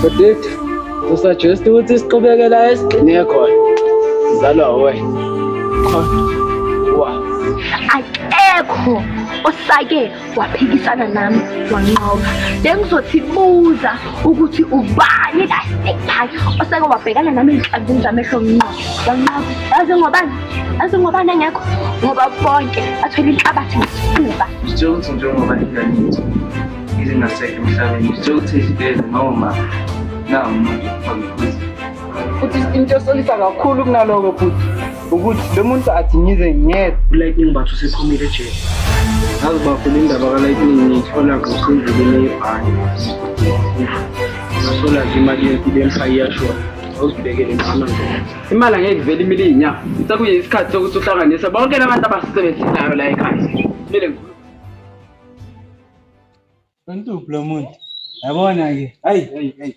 But usuggest ukuthi siqhubeke la esigcine khona. Sizalwa wena. Wa. Akekho osake waphikisana nami wanqoba. Bengizothi buza ukuthi ubani kahle osake wabhekana nami enhlanzini zamehlo ngqo. Wanqoba. Yazi ngobani engekho ngoba bonke athola inhlabathi ngesifuba. Njengoba ngiyayithi izingasekho emhlabeni njengokuthi isibhedlela noma na umuntu angikuzi. Futhi into esolisa kakhulu kunaloko futhi ukuthi lo muntu athi ngize ngedwa uLightning bathu sephumile ejele. Ngazi bafuna indaba kaLightning ngithola kusendleleni yebhanki. Ngasola nje imali yempilo emphayi yashona. Awusibekele ngama nje. Imali angeke ivele imile inyanga. Sekuye isikhathi sokuthi uhlanganise bonke labantu abasebenzelayo la ekhaya. Kumele ngikhulume. Bantu lo muntu. Yabona ke. Hayi.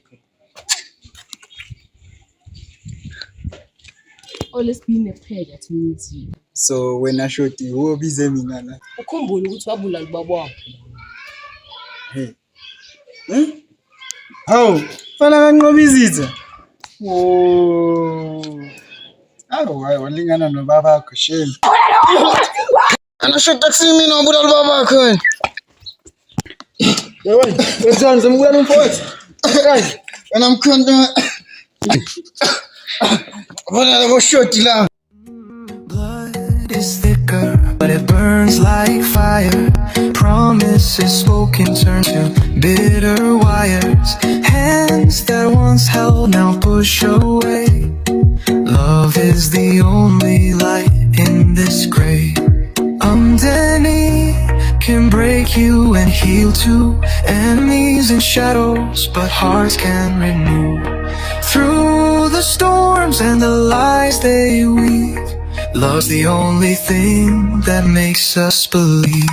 Olesibini kuphela thinithi. So wena shoti wobize mina la. Ukhumbule ukuthi wabulala ubaba wakho. Hawu, fana kanqoba izitha. Awu hayi walingana nobaba wakho shame. Ana shoti akusimi mina ubulala ubaba wakho wena. Wena, wenzani zomkulana umfowethu? Hayi, wena mkhonto. Blood is thicker, but it burns like fire. Promises spoken turn to bitter wires. Hands that once held now push away. Love is the only light in this gray. Underneath can break you and heal too. Enemies and shadows, but hearts can renew. Through the storms and the lies they weave, love's the only thing that makes us believe.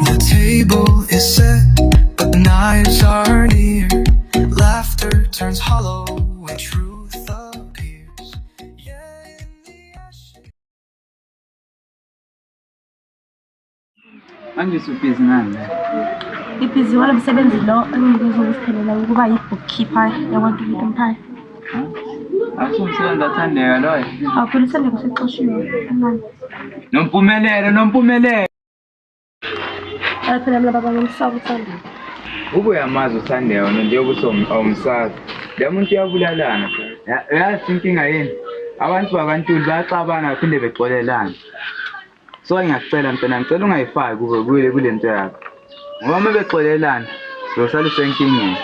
The table is set, but the knives are near. Laughter turns hollow when truth appears. Yeah, in the ashes. Angisubhizi ngani? Ibhizi wala msebenzi lo engikuzwa ukuphelela ukuba yi-bookkeeper yabantu empire. Asumsebenzi athandeka loyo. Awuphilisane kusexoshiwe. Nompumelelo. Phela mina baba ngimsaba uThandeka. Ube yamazi uthandeka njengokuthi awumsazi. Le muntu uyabulalana. Yazi inkinga yini? Abantu bakantuli bayaxabana baphinde bexolelana. So ngiyacela ngicela ungayifaki kule nto yakho. Ngoba mebexolelana uzosala usenkingeni.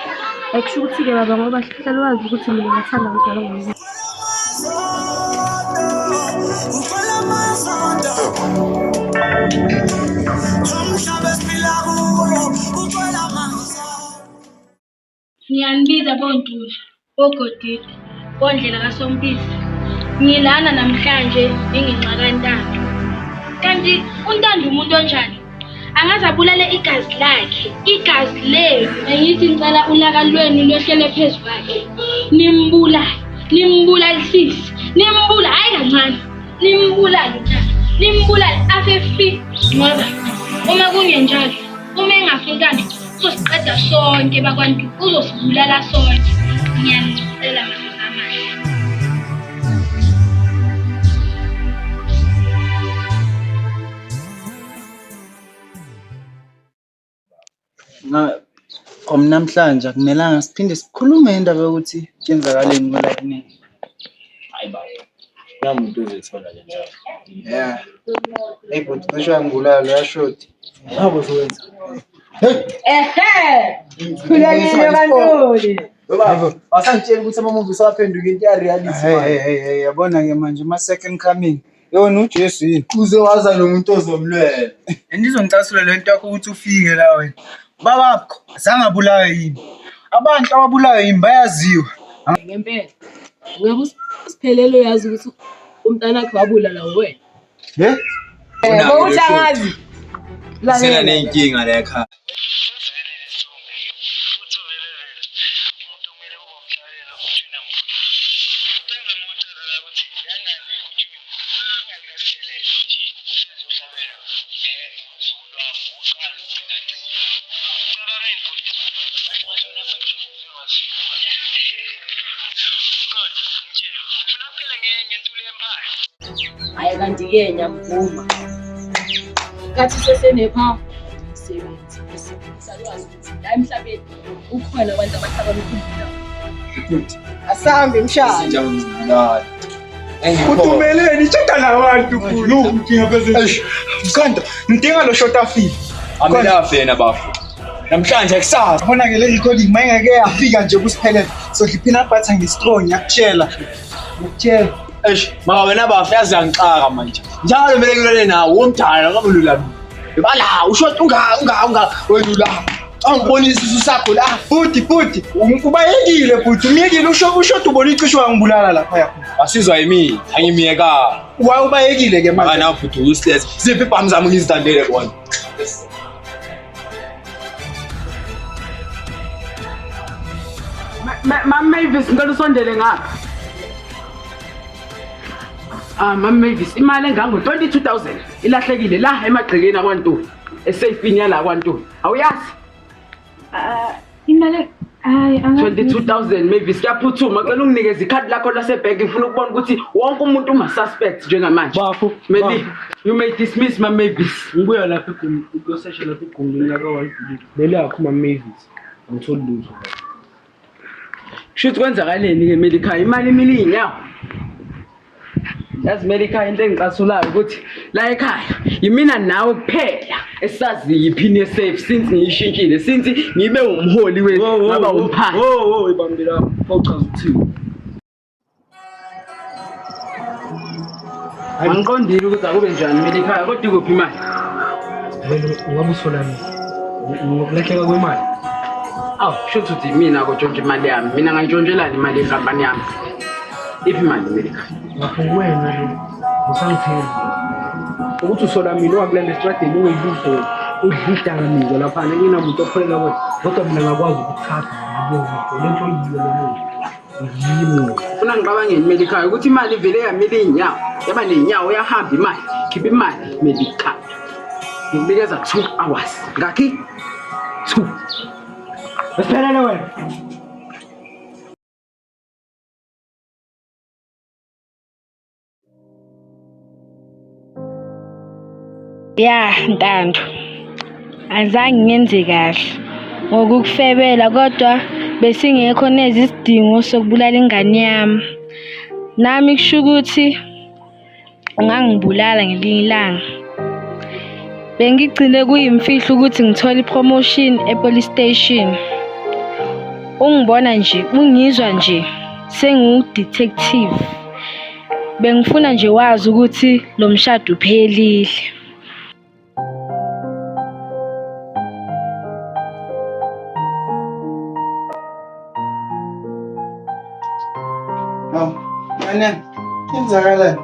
Ekusho ukuthi ke baba ngoba hlala wazi ukuthi mina ngiyathanda ukudlala ngomzimba. Ngiyanibiza boNtuli, boGodide, boNdlela kaSompisi. Ngilana namhlanje nginginxakantando. Kanti untando umuntu onjani? Angaze abulale igazi lakhe, igazi lenu. Angithi ngicela ulaka lwenu lohlele phezulu kwakhe. Nimbulalisise. Nimbula hayi kancane. Nimbulale njalo. Nimbulale afefi ngoba uma kungenjalo, uma engafekani uzosiqeda sonke bakwantu, uzosibulala sonke. Ngiyanicela manje. Namhlanje akumelanga siphinde sikhulume indaba yokuthi kwenzakaleni ngoLightning. Hayi baba. Namuntu uzithola nje njalo. Yeah. Hey but kusho ngibulala yashoti. Habo sowenza. Khulekile bantuli. Baba, asangitshela ukuthi ama-movie sawaphenduka into ya-reality. Hey yabona ke manje ma second coming. Yona uJesu yini? Uzowaza lo muntu ozomlwela. Andizongicasula lento yakho ukuthi ufike la wena. Babakho azange abulawe yini? Abantu ababulawe yini bayaziwa. Ngempela. Ngabe usiphelelo yazi ukuthi umntana wakhe wabulala wena. Ngokuthi angazi. Sena nenkinga la ekhaya. Hhayi kanti-ke ngiyakuvuma. Kathi sesenepha umsebenzi salwazi ukuthi la emhlabeni ukhona abantu abahlakaniphile. Asambe mshana. Utumeleni cheka nabantu kulo umkinga phezulu. Mkhanda, ngidinga lo short afile. Amele afe yena bafu. Namhlanje kusasa khona ke le recording mayengeke yafika nje kusiphelele. So ngiphina butter ngistrong ngiyakutshela. Ngikutshela. Maka wena bafu yazi angixaka manje. Njalo kumele ngilele nawo umdala ngamulula. Yibala ushot unga wena la. Angiboni isisu sakho la. Futhi ubayekile futhi umiyekile ushot ubona icishe wangibulala lapha yakho. Asizwa yimi angimiyeka. Ubayekile ke manje. Ana futhi usileze. Ziphi ibhamu zami ngizithandele bona. Mama Mavis ngicela usondele ngapha. Mama Mavis imali engango 22,000 ilahlekile la emagcekeni akwaNtuli esafini yala kwaNtuli. Awuyazi? Imali hayi 22,000 Mavis kuyaphuthuma ngicela unginikeze ikhadi lakho lasebank ngifuna ukubona ukuthi wonke umuntu uma suspect njengamanje. Bafu, Maybe you may dismiss Mama Mavis. ngibuya lapha egumbi ukuyosesha lapha egumbini laka wayibhilidi. Bele yakho Mama Mavis. Ngitholi lutho. Shoot kwenzakaleni ke Medica imali imili inyawo. Yazi Medica into engicasulayo ukuthi la ekhaya yimina nawe kuphela esazi yiphini yesafe since ngiyishintshile since ngibe umholi ngaba umphathi. Ibambela awuchaza ukuthini. Angiqondile ukuthi akube njani Medica kodwa ikuphi imali? Ngabe usolani? Ngokulahleka kwemali. Shoot uthi mina kutshontsha imali yami. Mina ngantshontshelani imali yenkampani yami? Iphi imali Medica? Ngapho wena lo usangithela. Ukuthi usolamile wakulanda estradeni uyibuzo udlidakamizwa lapha nginamuntu opholela wena. Kodwa mina ngakwazi ukuthatha ngiyizwe lento yiyo lo muntu. Ufuna ngicabangeni Medica ukuthi imali ivele yamile inyawo. Yaba nenyawo yahamba imali. Khipha imali Medica. Ngikunikeza 2 hours. Ngakhi? 2. Espera wena. Ya Ntando, azange ngenze kahle ngokukufebela kodwa besingekho neze isidingo sokubulala ingane yami. Nami kusho ukuthi ungangibulala ngelinye ilanga. Bengigcine kuyimfihlo ukuthi ngithola ipromotion epolice station. Ungibona nje, ungizwa nje sengu-detective. Bengifuna nje wazi ukuthi lo mshado uphelile. Mana, yenzakalani?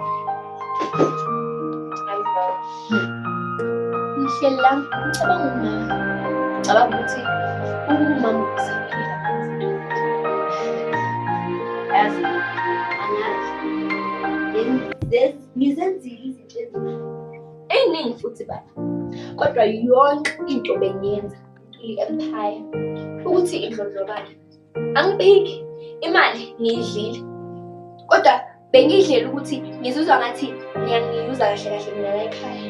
Ngihlela ngicabanga ukuthi umama usaphila yazi angazi ngizenzile izinto eziningi futhi baba kodwa yonke into bengiyenza i-empire ukuthi indlondlobale angibiki imali ngiyidlile kodwa bengidlela ukuthi ngizuzwa ngathi ngiyangiyuza kahle kahle mina la ekhaya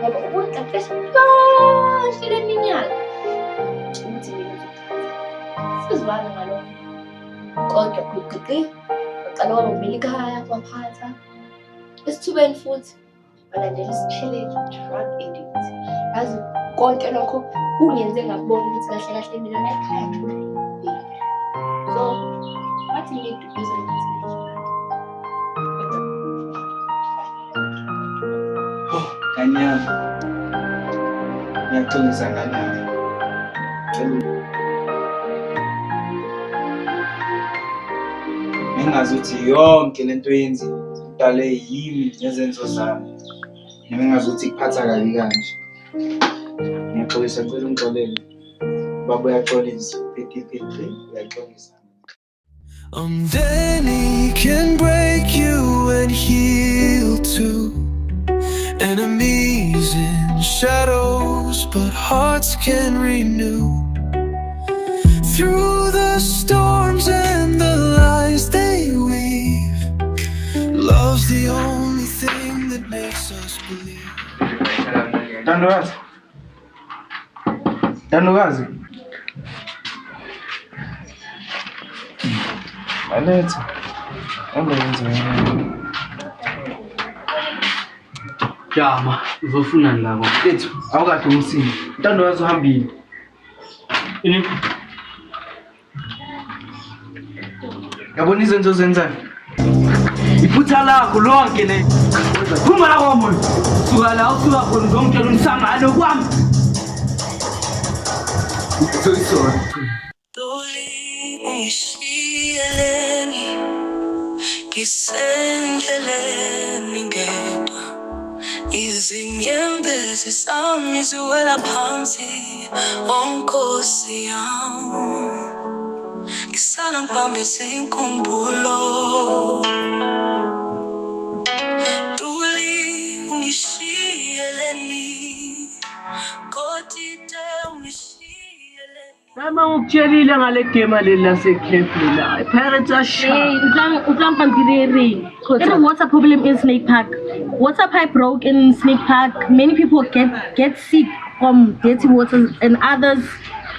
yabo ubuntu mfethu kahle leminyaka ukuthi mina sizibana ngalokho kodwa kwiqiqi baqala waba ngibela ikhaya kwaphatha esithubeni futhi balandela isiphelelo drug addict yazi konke lokho kungenze ngabona ukuthi kahle kahle mina la ekhaya so what you need to do is Kanyama. Ngiyaxolisa ngani. Ngingazi ukuthi yonke lento yenziwe udale yimi nezenzo zami. Ngingazi ukuthi kuphatha kabi kanje. Ngiyaxolisa ngicela ungixolele. Baba uyaxolisa. Phephi uyaxolisa. Then he can break you and heal too. And enemies in shadows, but hearts can renew. Through the storms and the lies they weave, love's the only thing that makes us believe. Tandokazi. Tandokazi. Aletha. Angenza yini? Jama, uzofunani la kwa? Lethu, awukade umsini. Tandokazi uhambile. Ini Yabona izenzo zenzayo. iphutha lakho lonke le. Phuma la kwa muntu. Suka la usuka khona ngomtshela umsangano kwami. Soyisona. Ngishiyeleni ngisendleleni ngedwa, izinyembezi zami ziwela phansi, onkosi yami ngisala ngibambise inkumbulo. Duli ngishiyeleni, kodide ngishiyeleni. Mama ngikutshelile ngale game leli laseCape la. Pirates are sharp. Hey, utlang pampiri. The water problem in Snake Park. Water pipe broke in Snake Park. Many people get sick from dirty water, and others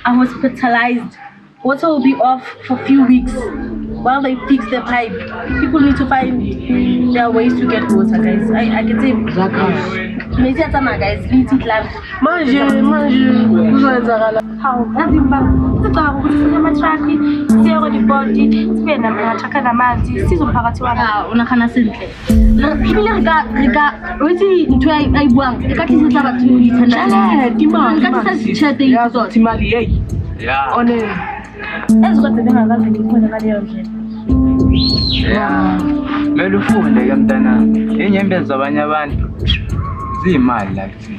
are hospitalized. Water will be off for a few weeks while they fix the pipe. People need to find their ways to get water, guys. I can say maybe at my guys, eat it land. Manje kuzoyenzakala. How? Azimba. Sicabanga ukuthi sithathe ama-truck, siye kwi-body, sibe nama-truck anamanzi, sizomphakathi waka unakhana sentle. Ebile uthi ntho a e buang, e ka tlisetsa batho ditšhelete. Ka tlisa ditšhelete Ya zothi imali hey. Ya. One ezikade bengakazi ngikhona ngaleyo ndlela. Ya. Mele ufunde ke mntanami. Inyembezi zabanye abantu ziyimali la kuthina.